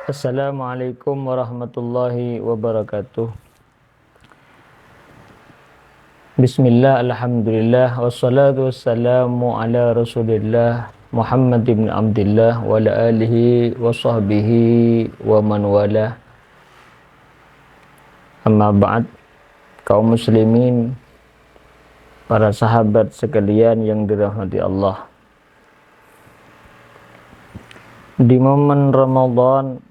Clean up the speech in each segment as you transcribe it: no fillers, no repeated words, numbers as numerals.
Assalamualaikum warahmatullahi wabarakatuh. Bismillah, alhamdulillah, wassalatu wassalamu ala rasulillah Muhammad ibn Abdullah wa ala alihi wa sahbihi wa man wala. Amma ba'd, kaum muslimin, para sahabat sekalian yang dirahmati Allah. Di momen Ramadan,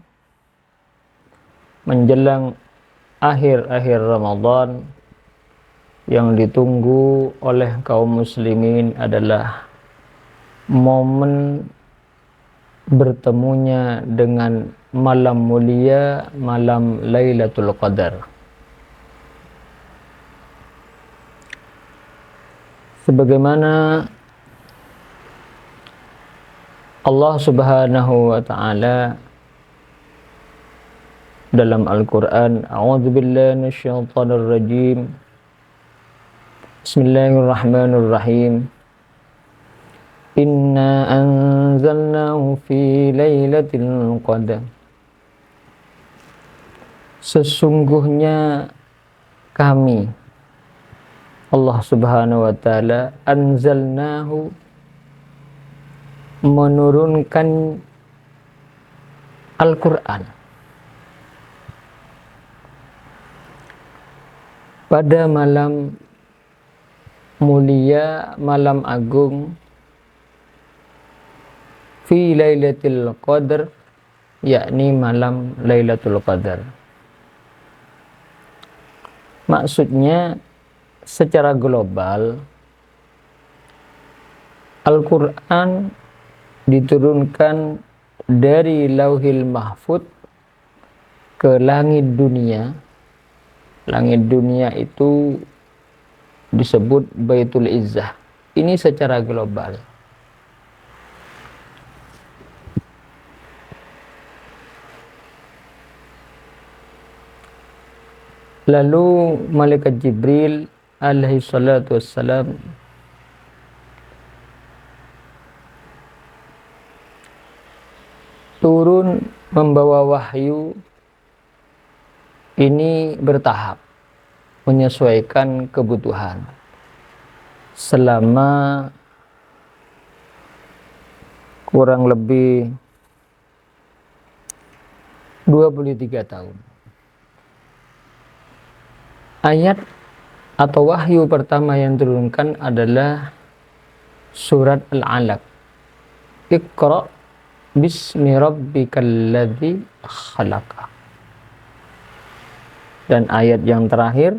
menjelang akhir-akhir Ramadan, yang ditunggu oleh kaum muslimin adalah momen bertemunya dengan malam mulia, malam Lailatul Qadar. Sebagaimana Allah Subhanahu wa taala dalam Al-Qur'an, a'udzubillahi minasyaitonir rajim. Bismillahirrahmanirrahim. Inna anzalnahu fi lailatul qadar. Sesungguhnya kami, Allah Subhanahu wa taala, anzalnahu, menurunkan Al-Qur'an pada malam mulia, malam agung, fi lailatul qadar, yakni malam Lailatul Qadar. Maksudnya secara global, Al-Quran diturunkan dari Lauhil Mahfud ke langit dunia. Langit dunia itu disebut Baitul Izzah. Ini secara global. Lalu malaikat Jibril alaihi salatu wassalam turun membawa wahyu. Ini bertahap, menyesuaikan kebutuhan. Selama kurang lebih 23 tahun. Ayat atau wahyu pertama yang turunkan adalah surat Al-Alaq. Iqra bismi rabbikal ladzi khalaq. Dan ayat yang terakhir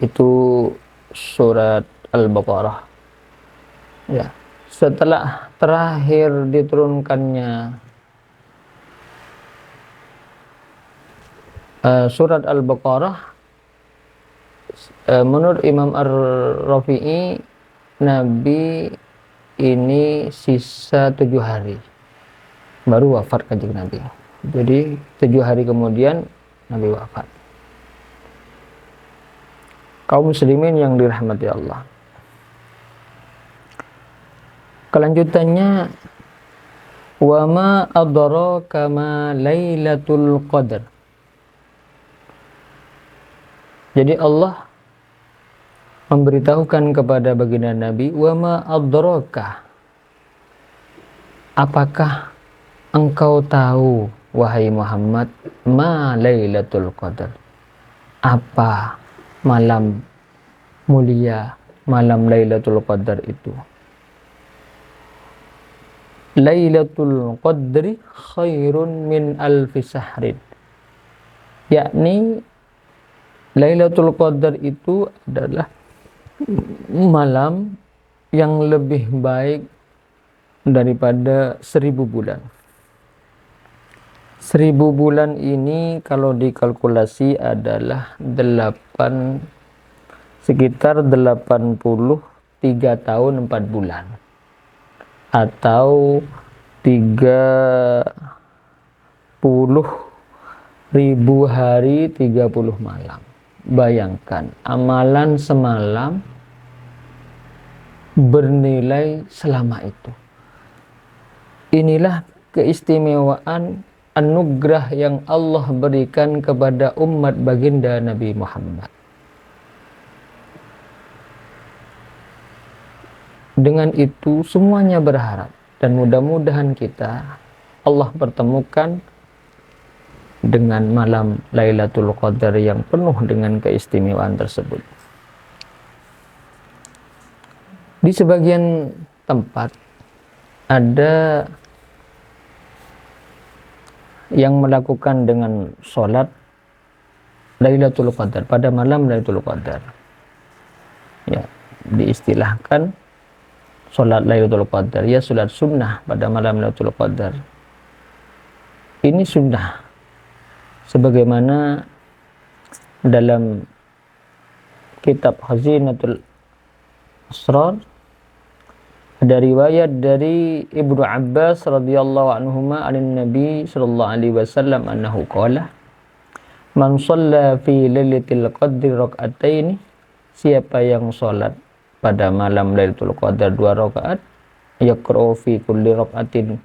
itu surat Al-Baqarah. Ya, setelah terakhir diturunkannya surat Al-Baqarah, menurut Imam Ar-Rafi'i, Nabi ini sisa 7 hari baru wafat kanjeng Nabi. Jadi 7 hari kemudian Nabi wafat. Kaum muslimin yang dirahmati Allah, kelanjutannya, wa ma adraka ma Lailatul Qadar. Jadi Allah memberitahukan kepada baginda Nabi, wa ma adraka, apakah engkau tahu wahai Muhammad, ma Lailatul Qadar, apa malam mulia, malam Lailatul Qadar itu? Lailatul Qadri khairun min alfi sahrin, yakni Lailatul Qadar itu adalah malam yang lebih baik daripada 1000 bulan. 1000 bulan ini kalau dikalkulasi adalah sekitar 83 tahun 4 bulan atau 30.000 hari 30 malam. Bayangkan, amalan semalam bernilai selama itu. Inilah keistimewaan anugerah yang Allah berikan kepada umat baginda Nabi Muhammad. Dengan itu semuanya berharap dan mudah-mudahan kita Allah pertemukan dengan malam Lailatul Qadar yang penuh dengan keistimewaan tersebut. Di sebagian tempat ada yang melakukan dengan sholat Lailatul Qadar pada malam Lailatul Qadar. Ya, diistilahkan sholat Lailatul Qadar, ya sholat sunnah pada malam Lailatul Qadar. Ini sunnah sebagaimana dalam kitab Khazinatul Asrar ada riwayat dari Ibnu Abbas radhiyallahu anhuma anin Nabi sallallahu alaihi wasallam annahu qala man shalla fi lailatul qadri rak'atain, siapa yang salat pada malam Lailatul Qadar 2 rakaat, yaqra'u fi kulli rak'atin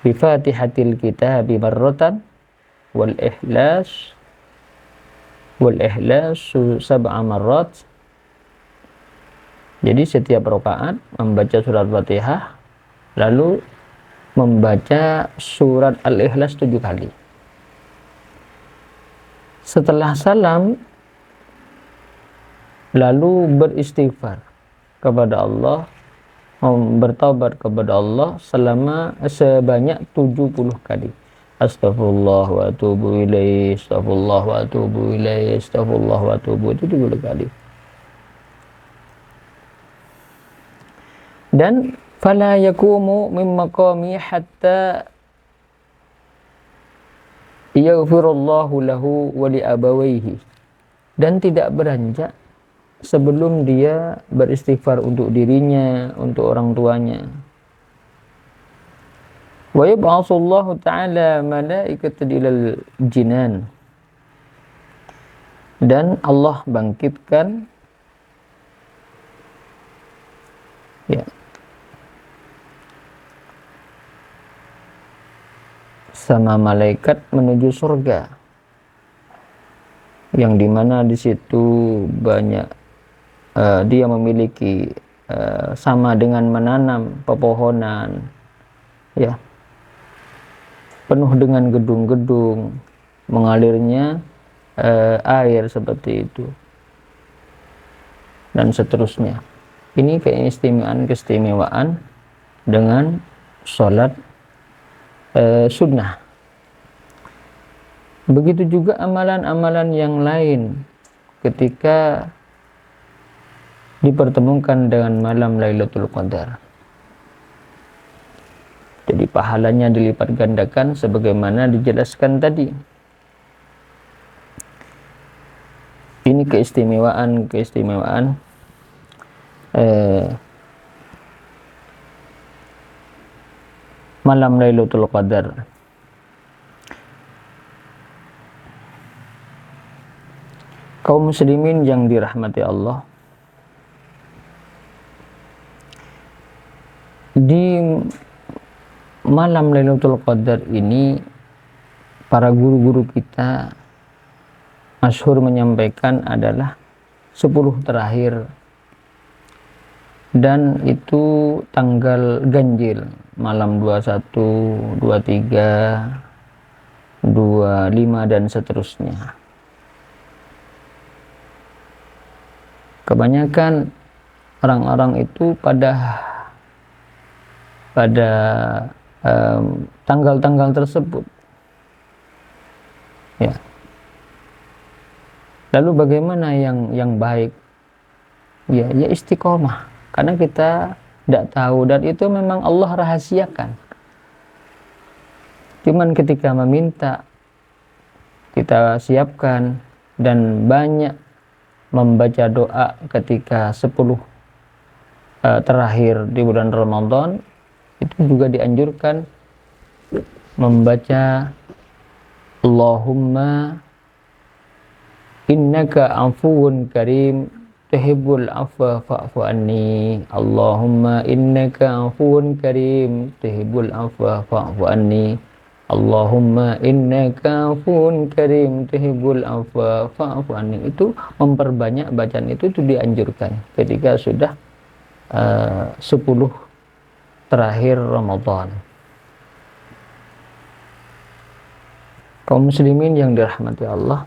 bi Fatihatil Kitab marratan wal ihlas 7 marrat. Jadi setiap rakaat membaca surat Fatihah lalu membaca surat Al-Ikhlas 7 kali. Setelah salam lalu beristighfar kepada Allah, bertaubat kepada Allah sebanyak 70 kali. Astaghfirullah wa atubu ilaih, astaghfirullah wa atubu ilaih, astaghfirullah wa atubu, itu 70 kali. Dan fala yakumu min maqami hatta yaghfirullahu lahu wa li abawayhi, dan tidak beranjak sebelum dia beristighfar untuk dirinya, untuk orang tuanya. Wa yab'atsullahu ta'ala malaikatan ilal jinan, dan Allah bangkitkan sama malaikat menuju surga, yang dimana di situ banyak dia memiliki sama dengan menanam pepohonan, ya, penuh dengan gedung-gedung, mengalirnya air seperti itu, dan seterusnya. Ini keistimewaan dengan sholat sunnah. Begitu juga amalan-amalan yang lain ketika dipertemukan dengan malam Lailatul Qadar. Jadi pahalanya dilipat gandakan sebagaimana dijelaskan tadi. Ini keistimewaan malam Lailatul Qadar. Kaum muslimin yang dirahmati Allah, di malam Lailatul Qadar ini para guru-guru kita masyhur menyampaikan adalah 10 terakhir, dan itu tanggal ganjil, malam 21, 23, 25 dan seterusnya. Kebanyakan orang-orang itu pada tanggal-tanggal tersebut, ya. Lalu bagaimana yang baik? Ya istiqomah, karena kita tidak tahu, dan itu memang Allah rahasiakan. Cuman ketika meminta, kita siapkan, dan banyak membaca doa ketika 10 terakhir di bulan Ramadan. Itu juga dianjurkan membaca Allahumma innaka afuwun karim tuhibbul afwa fa'fu anni. Allahumma innaka afuwun karim tuhibbul afwa fa'fu anni. Allahumma innaka afuwun karim tuhibbul afwa fa'fu anni. Itu memperbanyak bacaan itu dianjurkan ketika sudah 10 terakhir Ramadan. Kaum muslimin yang dirahmati Allah,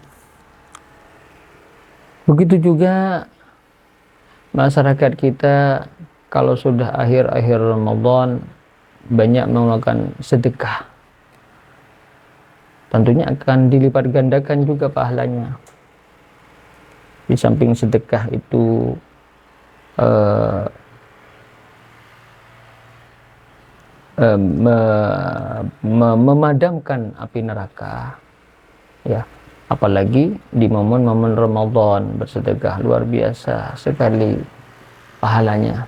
begitu juga masyarakat kita kalau sudah akhir-akhir Ramadan banyak melakukan sedekah. Tentunya akan dilipat gandakan juga pahalanya. Di samping sedekah itu memadamkan api neraka, ya, apalagi di momen-momen Ramadan bersedekah luar biasa sekali pahalanya.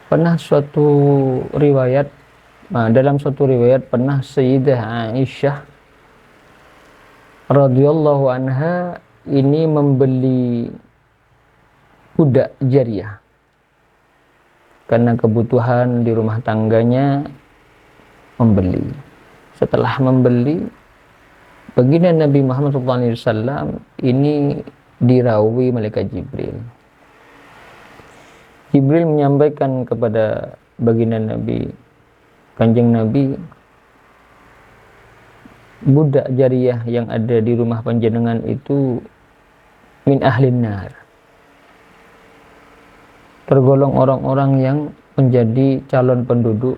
Dalam suatu riwayat pernah Sayyidah Aisyah radhiyallahu anha ini membeli budak jariyah karena kebutuhan di rumah tangganya membeli. Setelah membeli, baginda Nabi Muhammad SAW ini dirawi malaikat Jibril. Jibril menyampaikan kepada baginda Nabi, Kanjeng Nabi, budak jariyah yang ada di rumah panjenengan itu min ahlin nar, tergolong orang-orang yang menjadi calon penduduk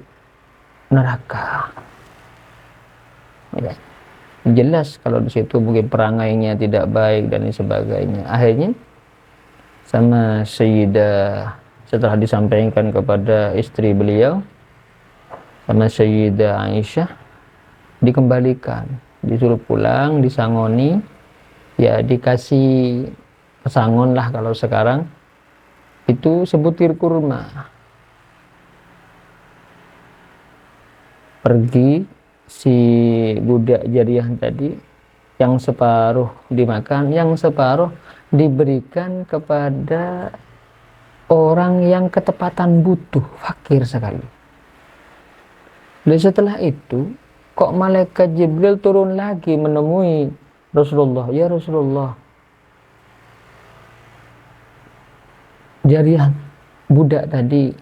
neraka. Ya, jelas kalau di situ mungkin perangainya tidak baik dan sebagainya. Akhirnya sama Sayyidah, setelah disampaikan kepada istri beliau, sama Sayyidah Aisyah, dikembalikan, disuruh pulang, disangoni, ya dikasih pesangon lah kalau sekarang, itu sebutir kurma. Pergi si budak jariyah tadi, yang separuh dimakan, yang separuh diberikan kepada orang yang ketepatan butuh, fakir sekali. Dan setelah itu kok malaikat Jibril turun lagi menemui Rasulullah, ya Rasulullah, jariyah budak tadi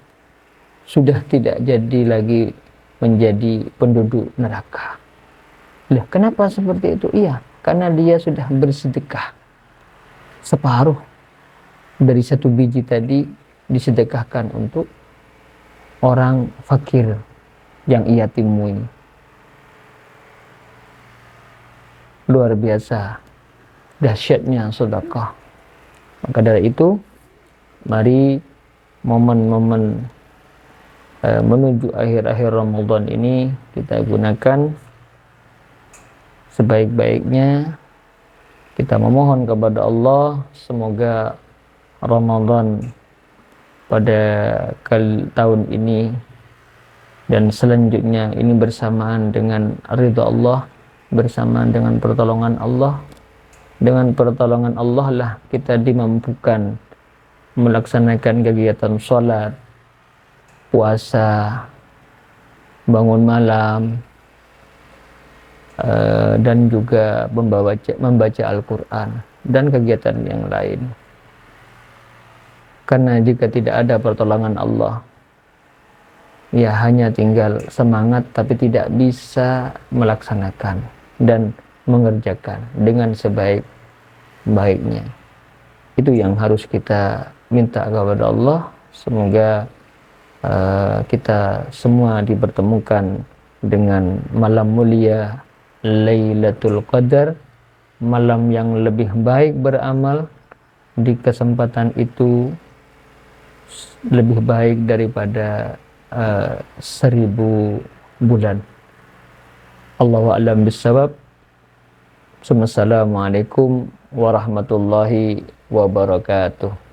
sudah tidak jadi lagi menjadi penduduk neraka. Lah, kenapa seperti itu? Iya, karena dia sudah bersedekah. Separuh dari satu biji tadi disedekahkan untuk orang fakir yang ia temui. Luar biasa dahsyatnya sedekah. Maka dari itu, mari momen-momen menuju akhir-akhir Ramadan ini kita gunakan sebaik-baiknya. Kita memohon kepada Allah semoga Ramadan pada tahun ini dan selanjutnya ini bersamaan dengan ridha Allah, bersamaan dengan pertolongan Allah. Dengan pertolongan Allah lah kita dimampukan melaksanakan kegiatan sholat, puasa, bangun malam, dan juga membaca Al-Quran dan kegiatan yang lain. Karena jika tidak ada pertolongan Allah, ya hanya tinggal semangat tapi tidak bisa melaksanakan dan mengerjakan dengan sebaik-baiknya. Itu yang harus kita minta kepada Allah. Semoga kita semua dipertemukan dengan malam mulia Lailatul Qadar, malam yang lebih baik beramal. Di kesempatan itu lebih baik daripada 1000 bulan. Allahu a'lam bissawab. Assalamualaikum warahmatullahi wabarakatuh.